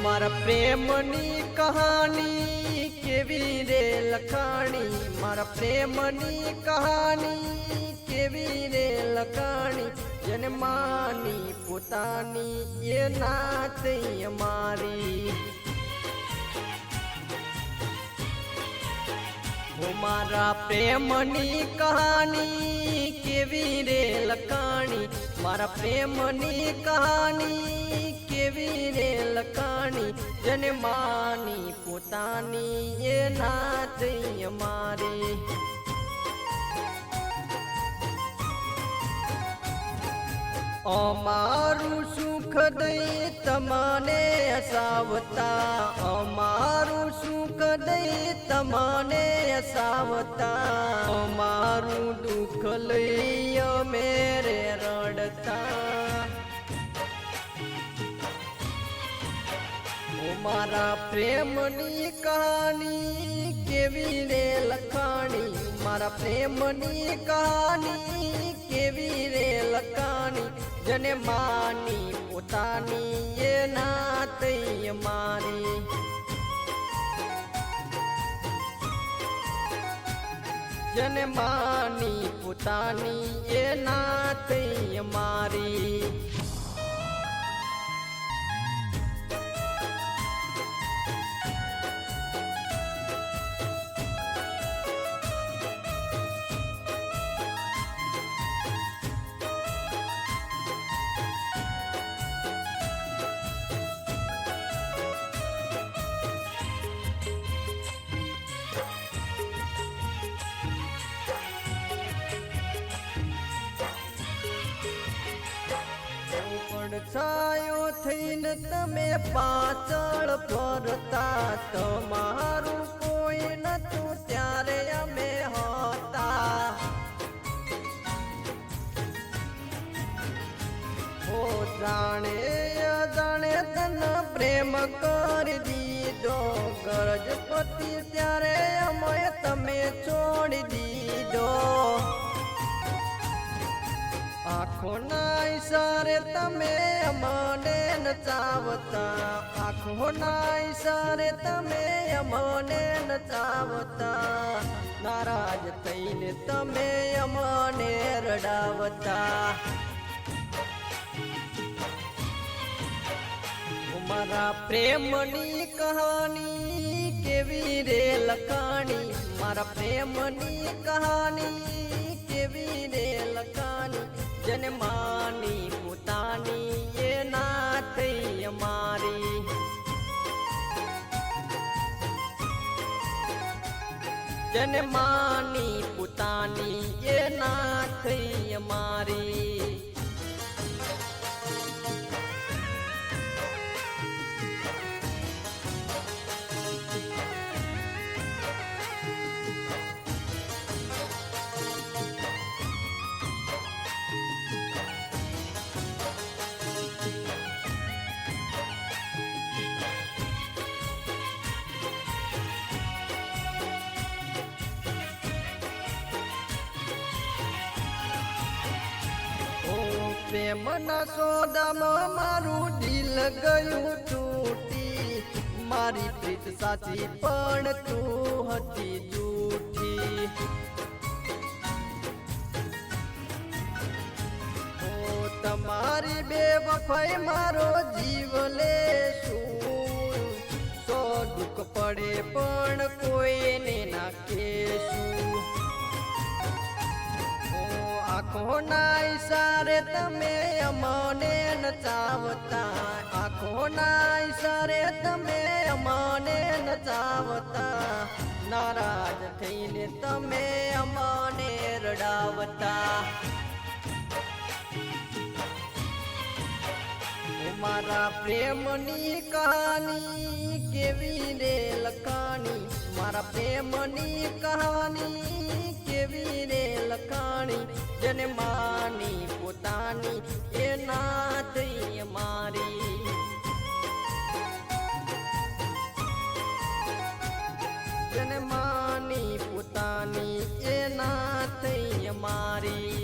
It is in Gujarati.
મારા પ્રેમની કહાની કેવી રે લખાણી, મારા પ્રેમની કહાની કેવી રે લખાણી, જેને માની પોતાની એ નાત અમારી. મારા પ્રેમની કહાની કેવી રે લખાણી, મારા પ્રેમની કહાની કેવી રે લખાણી, જેને માની પોતાની એ નાત અમારી. અમારું સુખ દઈ તમને હસાવતા, અમારું સુખ દઈ તમને હસાવતા, અમારું દુઃખ લઈ અમે રે રડતા. મારા પ્રેમની કહાની કેવી રે લખાણી, મારા પ્રેમની કહાની કેવી રે લખાણી, જેને માની પોતાની એ નાત અમારી. જેને માની પોતાની એ નાત અમારી. છાયો થઈને તમે પાછળ ફરતા, તમારું કોઈ નતું ત્યારે અમે હતા. ઓ જાણે અજાણે તને પ્રેમ કરી દીધો, ગરજપતિ ત્યારે અમે તમે છોડી દીધો. આંખોના ઈશારે તમે અમને નચાવતા, આંખોના ઈશારે તમે અમને નચાવતા, નારાજ થઈને તમે અમને રડાવતા. મારા પ્રેમની કહાની કેવી રે લખાણી, મારા પ્રેમની કહાની કેવી રે લખાણી, જેને માની પોતાની એ નાત અમારી. જેને માની પોતાની એ નાત અમારી. પ્રેમના સોદામાં મારું દિલ ગયું તૂટી, મારી પ્રીત સાચી પણ તું હતી જૂઠી. ઓ તમારી બેવફાઈ મારો જીવ લેશું, સો દુઃખ પડે પણ કોઈને ના કહેશું. આંખોના ઈશારે તમે અમને નચાવતા, આંખોના ઈશારે તમે અમને નચાવતા, નારાજ થઈને તમે અમને રડાવતા. મારા પ્રેમની કહાની કેવી રે લખાણી, મારા પ્રેમની કહાની કેવી રે લખાણી, જેને માની પોતાની એ નાત અમારી. જેને માની પોતાની એ નાત અમારી.